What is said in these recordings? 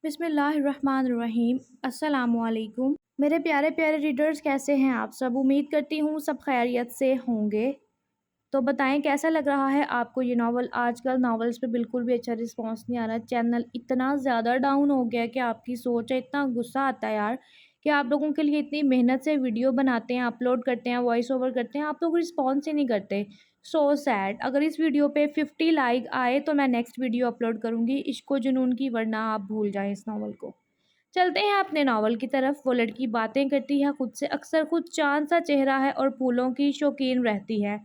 بسم اللہ الرحمن الرحیم۔ السلام علیکم میرے پیارے پیارے ریڈرز، کیسے ہیں آپ سب؟ امید کرتی ہوں سب خیریت سے ہوں گے۔ تو بتائیں کیسا لگ رہا ہے آپ کو یہ ناول؟ آج کل ناولز پہ بالکل بھی اچھا رسپانس نہیں آ رہا، چینل اتنا زیادہ ڈاؤن ہو گیا کہ آپ کی سوچ ہے، اتنا غصہ آتا ہے یار کہ آپ لوگوں کے لیے اتنی محنت سے ویڈیو بناتے ہیں، اپلوڈ کرتے ہیں، وائس اوور کرتے ہیں، آپ لوگ رسپانس ہی نہیں کرتے۔ سو سیڈ۔ اگر اس ویڈیو پہ 50 لائک آئے تو میں نیکسٹ ویڈیو اپلوڈ کروں گی عشق و جنون کی، ورنہ آپ بھول جائیں اس ناول کو۔ چلتے ہیں اپنے ناول کی طرف۔ وہ لڑکی باتیں کرتی ہے خود سے، اکثر خود چاند سا چہرہ ہے اور پھولوں کی شوقین رہتی ہے۔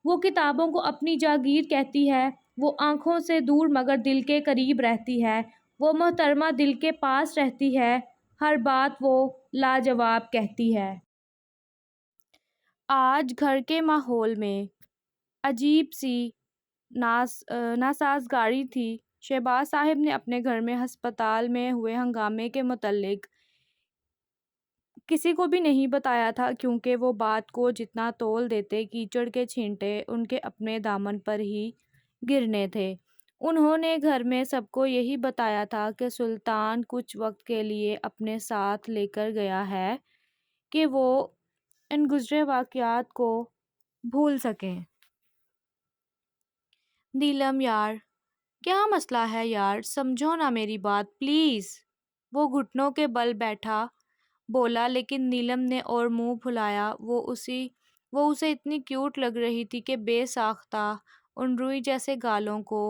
وہ کتابوں کو اپنی جاگیر کہتی ہے، وہ آنکھوں سے دور مگر دل کے قریب رہتی ہے، وہ محترمہ دل کے پاس رہتی ہے، ہر بات وہ لاجواب کہتی ہے۔ آج گھر کے ماحول میں عجیب سی ناسازگاری تھی۔ شہباز صاحب نے اپنے گھر میں ہسپتال میں ہوئے ہنگامے کے متعلق کسی کو بھی نہیں بتایا تھا، کیونکہ وہ بات کو جتنا تول دیتے کیچڑ کے چھینٹے ان کے اپنے دامن پر ہی گرنے تھے۔ انہوں نے گھر میں سب کو یہی بتایا تھا کہ سلطان کچھ وقت کے لیے اپنے ساتھ لے کر گیا ہے کہ وہ ان گزرے واقعات کو بھول سکیں۔ نیلم یار، کیا مسئلہ ہے یار؟ سمجھو نا میری بات پلیز۔ وہ گھٹنوں کے بل بیٹھا بولا، لیکن نیلم نے اور منہ پھلایا۔ وہ اسے اتنی کیوٹ لگ رہی تھی کہ بے ساختہ ان روئی جیسے گالوں کو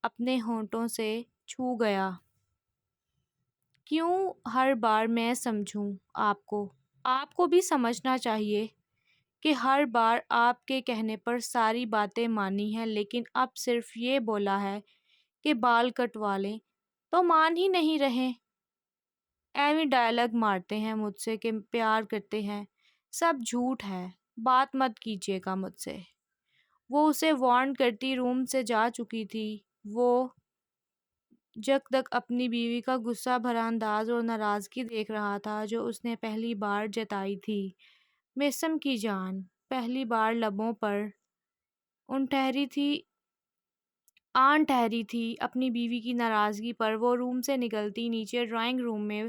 اپنے ہونٹوں سے چھو گیا۔ کیوں ہر بار میں سمجھوں آپ کو؟ آپ کو بھی سمجھنا چاہیے کہ ہر بار آپ کے کہنے پر ساری باتیں مانی ہیں، لیکن اب صرف یہ بولا ہے کہ بال کٹوا لیں تو مان ہی نہیں رہے۔ ایویں ڈائلاگ مارتے ہیں مجھ سے کہ پیار کرتے ہیں، سب جھوٹ ہے، بات مت کیجیے گا مجھ سے۔ وہ اسے وارن کرتی روم سے جا چکی تھی۔ وہ جک تک اپنی بیوی کا غصہ بھرا انداز اور ناراضگی دیکھ رہا تھا جو اس نے پہلی بار جتائی تھی۔ میسم کی جان، پہلی بار لبوں پر آن ٹھہری تھی اپنی بیوی کی ناراضگی پر۔ وہ روم سے نکلتی نیچے ڈرائنگ روم میں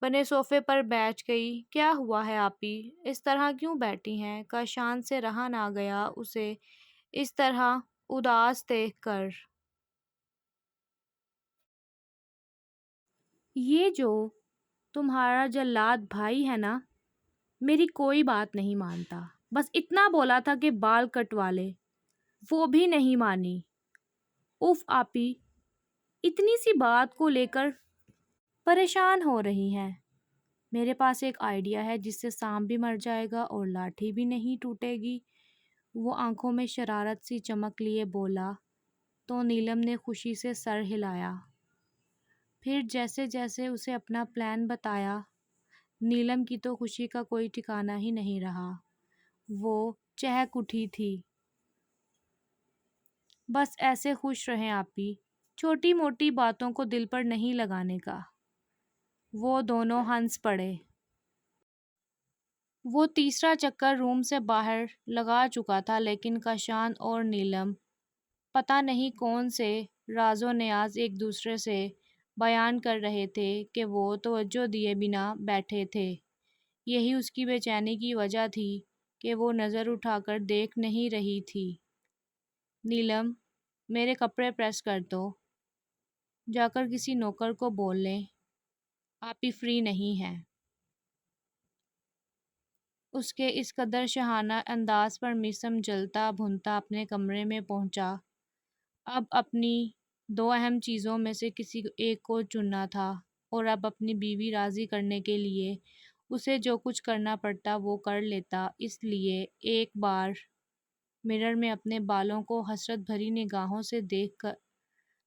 بنے صوفے پر بیٹھ گئی۔ کیا ہوا ہے آپی؟ اس طرح کیوں بیٹھی ہیں؟ کاشان سے رہا نہ گیا اسے اس طرح اداس دیکھ کر۔ یہ جو تمہارا جلاد بھائی ہے نا، میری کوئی بات نہیں مانتا، بس اتنا بولا تھا کہ بال کٹوا لے، وہ بھی نہیں مانی۔ اف آپی، اتنی سی بات کو لے کر پریشان ہو رہی ہیں۔ میرے پاس ایک آئیڈیا ہے جس سے سانپ بھی مر جائے گا اور لاٹھی بھی نہیں ٹوٹے گی۔ وہ آنکھوں میں شرارت سی چمک لیے بولا تو نیلم نے خوشی سے سر ہلایا۔ پھر جیسے جیسے اسے اپنا پلان بتایا، نیلم کی تو خوشی کا کوئی ٹھکانہ ہی نہیں رہا۔ وہ چہک اٹھی تھی۔ بس ایسے خوش رہیں آپی، چھوٹی موٹی باتوں کو دل پر نہیں لگانے کا۔ وہ دونوں ہنس پڑے۔ وہ تیسرا چکر روم سے باہر لگا چکا تھا، لیکن کاشان اور نیلم پتہ نہیں کون سے راز و نیاز ایک دوسرے سے بیان کر رہے تھے کہ وہ توجہ دیے بنا بیٹھے تھے۔ یہی اس کی بے چینی کی وجہ تھی کہ وہ نظر اٹھا کر دیکھ نہیں رہی تھی۔ نیلم، میرے کپڑے پریس کر دو، جا کر کسی نوکر کو بول لیں آپی فری نہیں ہیں۔ اس کے اس قدر شاہانہ انداز پر میسم جلتا بھنتا اپنے کمرے میں پہنچا۔ اب اپنی دو اہم چیزوں میں سے کسی ایک کو چننا تھا، اور اب اپنی بیوی راضی کرنے کے لیے اسے جو کچھ کرنا پڑتا وہ کر لیتا۔ اس لیے ایک بار مرر میں اپنے بالوں کو حسرت بھری نگاہوں سے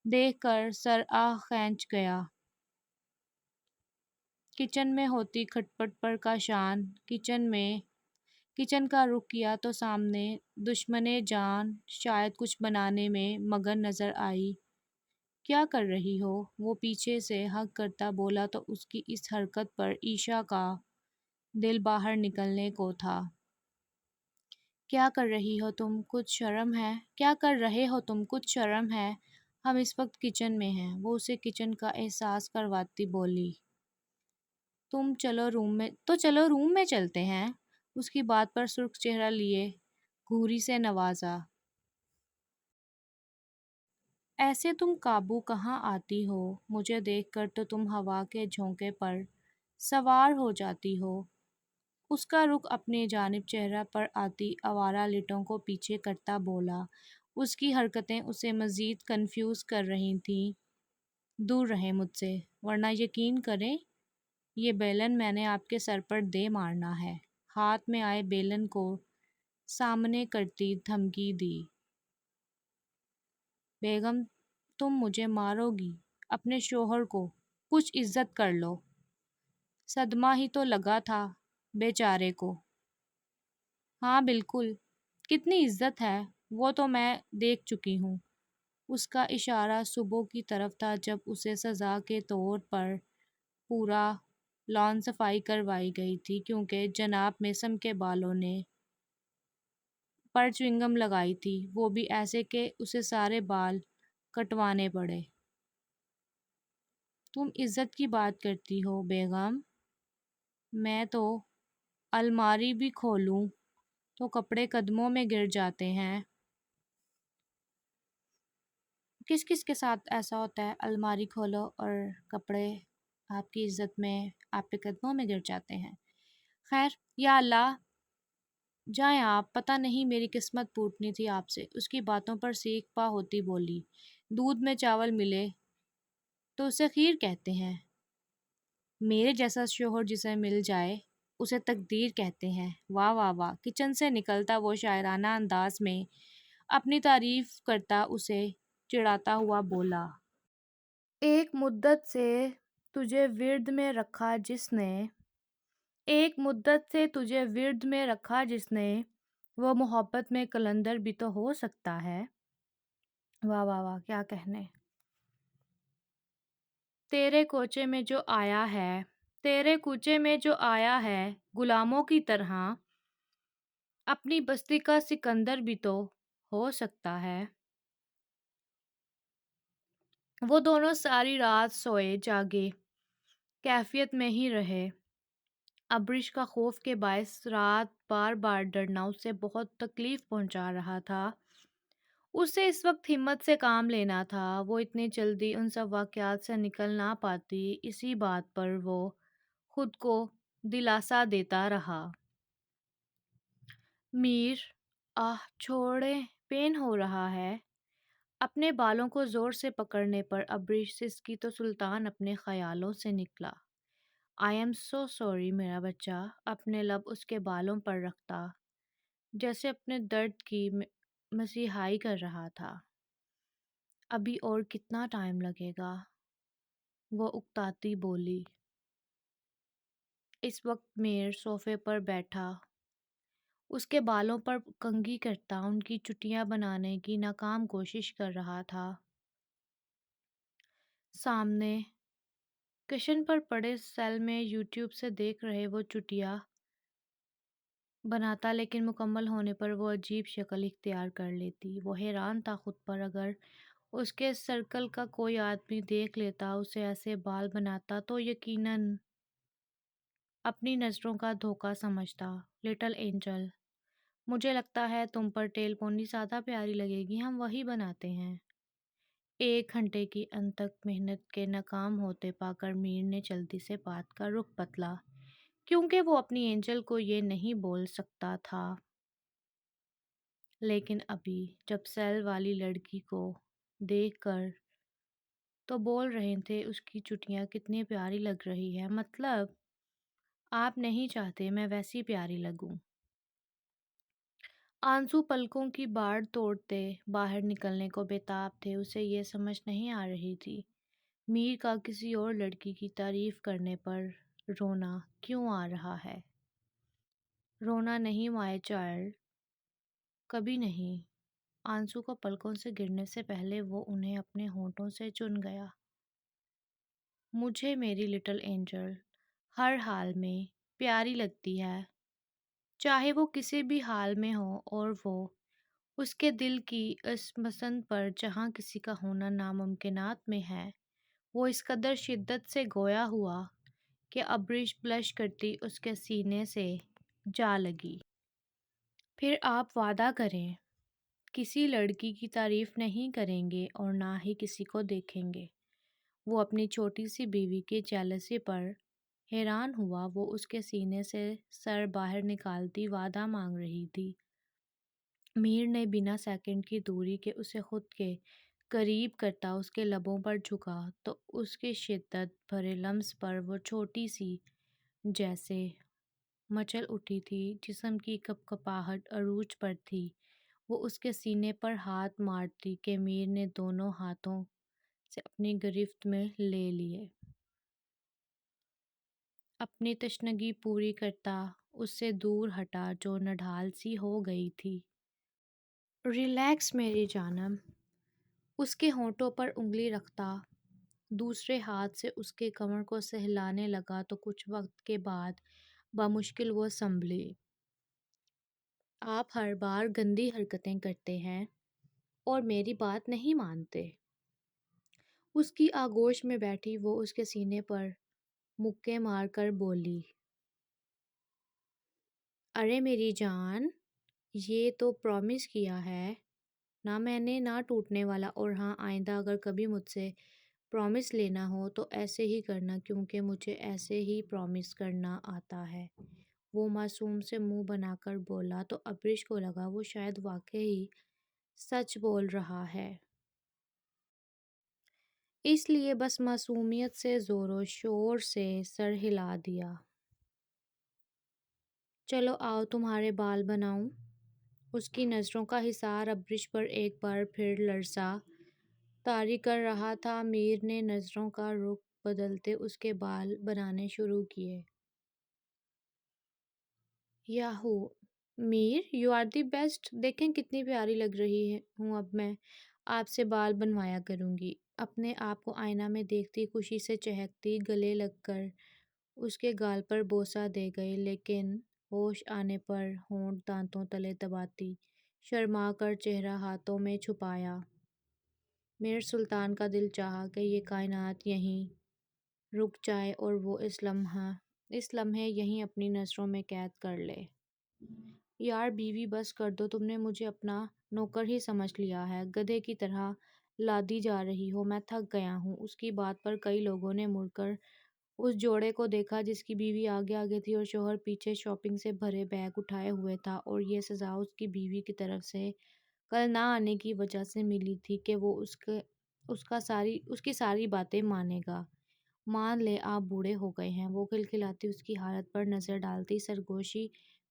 دیکھ کر سر کھینچ گیا۔ کچن میں ہوتی کھٹ پٹ پر کاشان کچن کا رخ کیا تو سامنے دشمنے جان شاید کچھ بنانے میں مگن نظر آئی۔ کیا کر رہی ہو؟ وہ پیچھے سے ہگ کرتا بولا تو اس کی اس حرکت پر عائشہ کا دل باہر نکلنے کو تھا۔ کیا کر رہی ہو تم؟ کچھ شرم ہے؟ کیا کر رہے ہو تم؟ کچھ شرم ہے؟ ہم اس وقت کچن میں ہیں، وہ اسے کچن کا احساس کرواتی بولی۔ چلو روم میں چلتے ہیں، اس کی بات پر سرخ چہرہ لیے گھوری سے نوازا۔ ایسے تم قابو کہاں آتی ہو؟ مجھے دیکھ کر تو تم ہوا کے جھونکے پر سوار ہو جاتی ہو۔ اس کا رخ اپنی جانب چہرہ پر آتی آوارہ لٹوں کو پیچھے کرتا بولا۔ اس کی حرکتیں اسے مزید کنفیوز کر رہی تھیں۔ دور رہیں مجھ سے، ورنہ یقین کریں یہ بیلن میں نے آپ کے سر پر دے مارنا ہے۔ ہاتھ میں آئے بیلن کو سامنے کرتی دھمکی دی۔ بیگم تم مجھے مارو گی؟ اپنے شوہر کو کچھ عزت کر لو۔ صدمہ ہی تو لگا تھا بیچارے کو۔ ہاں بالکل، کتنی عزت ہے وہ تو میں دیکھ چکی ہوں۔ اس کا اشارہ صبح کی طرف تھا جب اسے سزا کے طور پر پورا لان صفائی کروائی گئی تھی کیونکہ جناب میثم کے بالوں نے پر چوئنگم لگائی تھی، وہ بھی ایسے کہ اسے سارے بال کٹوانے پڑے۔ تم عزت کی بات کرتی ہو بیگم؟ میں تو الماری بھی کھولوں تو کپڑے قدموں میں گر جاتے ہیں۔ کس کس کے ساتھ ایسا ہوتا ہے؟ الماری کھولو اور کپڑے آپ کی عزت میں آپ کے قدموں میں گر جاتے ہیں۔ خیر یا اللہ، جائیں آپ، پتہ نہیں میری قسمت پوٹنی تھی آپ سے۔ اس کی باتوں پر سیکھ پا ہوتی بولی۔ دودھ میں چاول ملے تو اسے خیر کہتے ہیں، میرے جیسا شوہر جسے مل جائے اسے تقدیر کہتے ہیں۔ واہ واہ واہ! کچن سے نکلتا وہ شاعرانہ انداز میں اپنی تعریف کرتا اسے چڑھاتا ہوا بولا۔ ایک مدت سے تجھے ورد میں رکھا جس نے وہ محبت میں قلندر بھی تو ہو سکتا ہے۔ واہ واہ واہ، کیا کہنے۔ تیرے کوچے میں جو آیا ہے غلاموں کی طرح، اپنی بستی کا سکندر بھی تو ہو سکتا ہے۔ وہ دونوں ساری رات سوئے جاگے کیفیت میں ہی رہے۔ ابرش کا خوف کے باعث رات بار بار ڈرنا اسے بہت تکلیف پہنچا رہا تھا۔ اسے اس وقت ہمت سے کام لینا تھا، وہ اتنی جلدی ان سب واقعات سے نکل نہ پاتی۔ اسی بات پر وہ خود کو دلاسا دیتا رہا۔ میر، آہ چھوڑیں، پین ہو رہا ہے۔ اپنے بالوں کو زور سے پکڑنے پر ابریش سسکی تو سلطان اپنے خیالوں سے نکلا۔ آئی ایم سو سوری میرا بچہ، اپنے لب اس کے بالوں پر رکھتا جیسے اپنے درد کی مسیحائی کر رہا تھا۔ ابھی اور کتنا ٹائم لگے گا؟ وہ اکتاتی بولی۔ اس وقت میر صوفے پر بیٹھا اس کے بالوں پر کنگھی کرتا ان کی چٹیاں بنانے کی ناکام کوشش کر رہا تھا۔ سامنے کشن پر پڑے سیل میں یوٹیوب سے دیکھ رہے وہ چٹیاں بناتا، لیکن مکمل ہونے پر وہ عجیب شکل اختیار کر لیتی۔ وہ حیران تھا خود پر، اگر اس کے سرکل کا کوئی آدمی دیکھ لیتا اسے ایسے بال بناتا تو یقیناً اپنی نظروں کا دھوکہ سمجھتا۔ لٹل اینجل، مجھے لگتا ہے تم پر ٹیل پونی زیادہ پیاری لگے گی، ہم وہی بناتے ہیں۔ 1 گھنٹے کی انتھک محنت کے ناکام ہوتے پا کر میر نے جلدی سے بات کا رخ بدلا، کیونکہ وہ اپنی اینجل کو یہ نہیں بول سکتا تھا۔ لیکن ابھی جب سیل والی لڑکی کو دیکھ کر تو بول رہے تھے اس کی چٹیاں کتنی پیاری لگ رہی ہے، مطلب آپ نہیں چاہتے میں ویسی پیاری لگوں؟ آنسو پلکوں کی باڑ توڑتے باہر نکلنے کو بےتاب تھے۔ اسے یہ سمجھ نہیں آ رہی تھی میر کا کسی اور لڑکی کی تعریف کرنے پر رونا کیوں آ رہا ہے۔ رونا نہیں مائی چائلڈ، کبھی نہیں۔ آنسو کو پلکوں سے گرنے سے پہلے وہ انہیں اپنے ہونٹوں سے چن گیا۔ مجھے میری لٹل اینجل ہر حال میں پیاری لگتی ہے، چاہے وہ کسی بھی حال میں ہو، اور وہ اس کے دل کی اس پسند پر جہاں کسی کا ہونا ناممکنات میں ہے، وہ اس قدر شدت سے گویا ہوا کہ ابرش بلش کرتی اس کے سینے سے جا لگی۔ پھر آپ وعدہ کریں، کسی لڑکی کی تعریف نہیں کریں گے اور نہ ہی کسی کو دیکھیں گے۔ وہ اپنی چھوٹی سی بیوی کی جیلسی پر حیران ہوا، وہ اس کے سینے سے سر باہر نکالتی وعدہ مانگ رہی تھی۔ میر نے بنا سیکنڈ کی دوری کے اسے خود کے قریب کرتا اس کے لبوں پر جھکا تو اس کے شدت بھرے لمس پر وہ چھوٹی سی جیسے مچل اٹھی تھی، جسم کی کپکپاہٹ عروج پر تھی۔ وہ اس کے سینے پر ہاتھ مارتی کہ میر نے دونوں ہاتھوں سے اپنی گرفت میں لے لیے۔ اپنی تشنگی پوری کرتا اس سے دور ہٹا جو نڈھال سی ہو گئی تھی۔ ریلیکس میری جانم، اس کے ہونٹوں پر انگلی رکھتا دوسرے ہاتھ سے اس کے کمر کو سہلانے لگا تو کچھ وقت کے بعد بمشکل وہ سنبھلی۔ آپ ہر بار گندی حرکتیں کرتے ہیں اور میری بات نہیں مانتے۔ اس کی آغوش میں بیٹھی وہ اس کے سینے پر مکے مار کر بولی، ارے میری جان، یہ تو پرومس کیا ہے نہ میں نے، نہ ٹوٹنے والا، اور ہاں آئندہ اگر کبھی مجھ سے پرومس لینا ہو تو ایسے ہی کرنا، کیونکہ مجھے ایسے ہی پرومس کرنا آتا ہے۔ وہ معصوم سے منہ بنا کر بولا تو ابرش کو لگا وہ شاید واقعی سچ بول رہا ہے، اس لیے بس معصومیت سے زور و شور سے سر ہلا دیا۔ چلو آؤ تمہارے بال بناؤں۔ اس کی نظروں کا حصار ابرش پر ایک بار پھر لرزا طاری کر رہا تھا۔ میر نے نظروں کا رخ بدلتے اس کے بال بنانے شروع کیے۔ یاہو میر، یو آر دی بیسٹ، دیکھیں کتنی پیاری لگ رہی ہوں، اب میں آپ سے بال بنوایا کروں گی۔ اپنے آپ کو آئینہ میں دیکھتی خوشی سے چہکتی، گلے لگ کر اس کے گال پر بوسہ دے گئی، لیکن ہوش آنے پر ہونٹ دانتوں تلے دباتی، شرما کر چہرہ ہاتھوں میں چھپایا۔ میر سلطان کا دل چاہا کہ یہ کائنات یہیں رک جائے اور وہ اس لمحے یہیں اپنی نظروں میں قید کر لے۔ یار بیوی بس کر دو، تم نے مجھے اپنا نوکر ہی سمجھ لیا ہے، گدھے کی طرح لادی جا رہی ہو، میں تھک گیا ہوں۔ اس کی بات پر کئی لوگوں نے مڑ کر اس جوڑے کو دیکھا جس کی بیوی آگے آگے تھی اور شوہر پیچھے شاپنگ سے بھرے بیگ اٹھائے ہوئے تھا، اور یہ سزا اس کی بیوی کی طرف سے کل نہ آنے کی وجہ سے ملی تھی کہ وہ اس کی ساری باتیں مانے گا۔ مان لے آپ بوڑھے ہو گئے ہیں، وہ کھلکھلاتی اس کی حالت پر نظر ڈالتی سرگوشی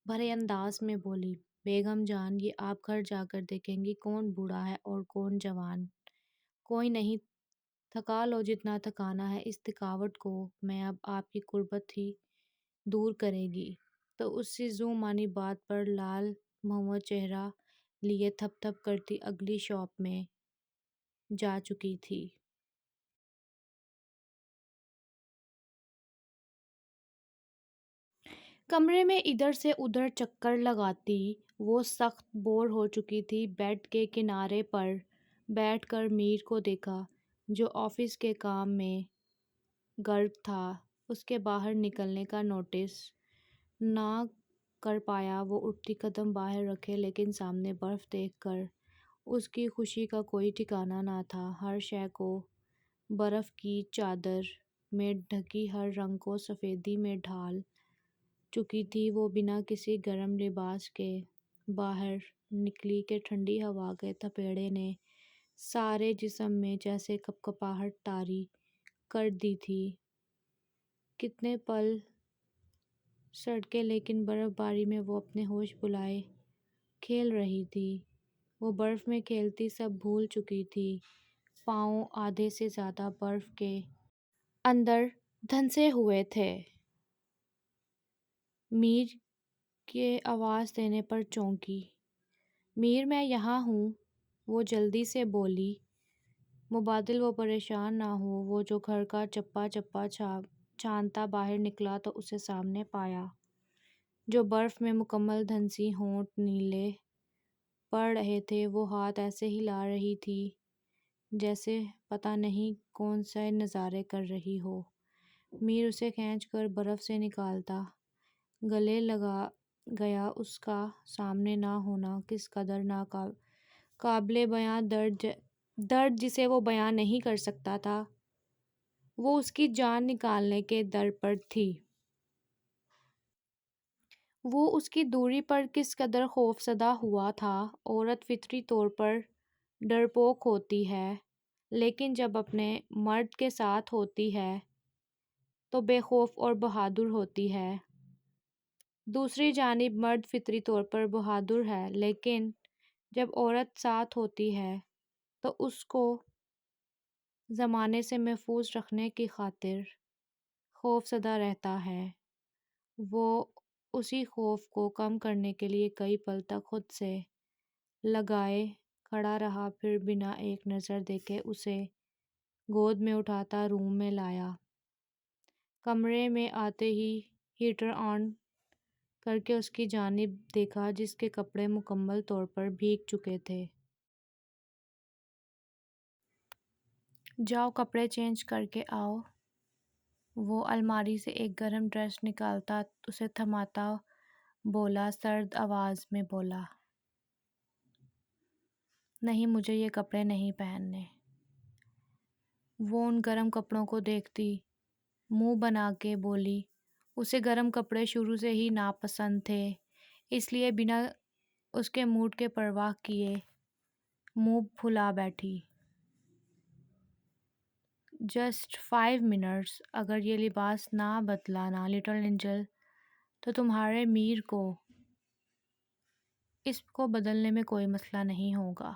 بھرے انداز میں بولی، بیگم جان یہ آپ گھر جا کر دیکھیں گی کون بوڑھا ہے اور کون جوان۔ کوئی نہیں، تھکا لو جتنا تھکانا ہے، اس تھکاوٹ کو میں اب آپ کی قربت ہی دور کرے گی۔ تو اسی زو مانی بات پر لال مہوّ چہرہ لیے تھپ تھپ کرتی اگلی شاپ میں جا چکی تھی۔ کمرے میں ادھر سے ادھر چکر لگاتی وہ سخت بور ہو چکی تھی۔ بیڈ کے کنارے پر بیٹھ کر میر کو دیکھا جو آفس کے کام میں غرق تھا۔ اس کے باہر نکلنے کا نوٹس نہ کر پایا۔ وہ اٹھتی قدم باہر رکھے لیکن سامنے برف دیکھ کر اس کی خوشی کا کوئی ٹھکانہ نہ تھا۔ ہر شے کو برف کی چادر میں ڈھکی، ہر رنگ کو سفیدی میں ڈھال چکی تھی۔ وہ بنا کسی گرم لباس کے باہر نکلی کہ ٹھنڈی ہوا کے تھپیڑے نے سارے جسم میں جیسے کپکپاہٹ طاری کر دی تھی۔ کتنے پل سڑکے لیکن برف باری میں وہ اپنے ہوش بھلائے کھیل رہی تھی۔ وہ برف میں کھیلتی سب بھول چکی تھی۔ پاؤں آدھے سے زیادہ برف کے اندر دھنسے ہوئے تھے۔ میر کے آواز دینے پر چونکی۔ میر میں یہاں ہوں، وہ جلدی سے بولی۔ مبادل وہ پریشان نہ ہو، وہ جو گھر کا چپا چپا چھانتا باہر نکلا تو اسے سامنے پایا جو برف میں مکمل دھنسی، ہونٹ نیلے پڑھ رہے تھے وہ ہاتھ ایسے ہلا رہی تھی جیسے پتہ نہیں کون سے نظارے کر رہی ہو۔ میر اسے کھینچ کر برف سے نکالتا گلے لگا گیا۔ اس کا سامنے نہ ہونا کس قدر قابل بیاں درد جسے وہ بیان نہیں کر سکتا تھا، وہ اس کی جان نکالنے کے در پر تھی۔ وہ اس کی دوری پر کس قدر خوف زدہ ہوا تھا۔ عورت فطری طور پر ڈرپوک ہوتی ہے، لیکن جب اپنے مرد کے ساتھ ہوتی ہے تو بے خوف اور بہادر ہوتی ہے۔ دوسری جانب مرد فطری طور پر بہادر ہے، لیکن جب عورت ساتھ ہوتی ہے تو اس کو زمانے سے محفوظ رکھنے کی خاطر خوف زدہ رہتا ہے۔ وہ اسی خوف کو کم کرنے کے لیے کئی پل تک خود سے لگائے کھڑا رہا، پھر بنا ایک نظر دیکھے اسے گود میں اٹھاتا روم میں لایا۔ کمرے میں آتے ہی ہیٹر آن کر کے اس کی جانب دیکھا جس کے کپڑے مکمل طور پر بھیگ چکے تھے۔ جاؤ کپڑے چینج کر کے آؤ۔ وہ الماری سے ایک گرم ڈریس نکالتا اسے تھماتا بولا، سرد آواز میں بولا، نہیں مجھے یہ کپڑے نہیں پہننے۔ وہ ان گرم کپڑوں کو دیکھتی منہ بنا کے بولی، اسے گرم کپڑے شروع سے ہی ناپسند تھے، اس لیے بنا اس کے موڈ کے پرواہ کیے منہ پھلا بیٹھی۔ جسٹ 5 منٹس، اگر یہ لباس نہ بدلا نا لٹل اینجل، تو تمہارے میر کو اس کو بدلنے میں کوئی مسئلہ نہیں ہوگا۔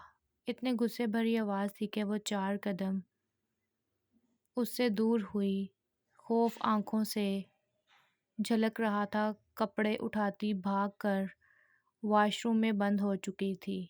اتنے غصے بھری آواز تھی کہ وہ 4 قدم اس سے دور ہوئی۔ خوف آنکھوں سے جھلک رہا تھا۔ کپڑے اٹھاتی بھاگ کر واش روم میں بند ہو چکی تھی۔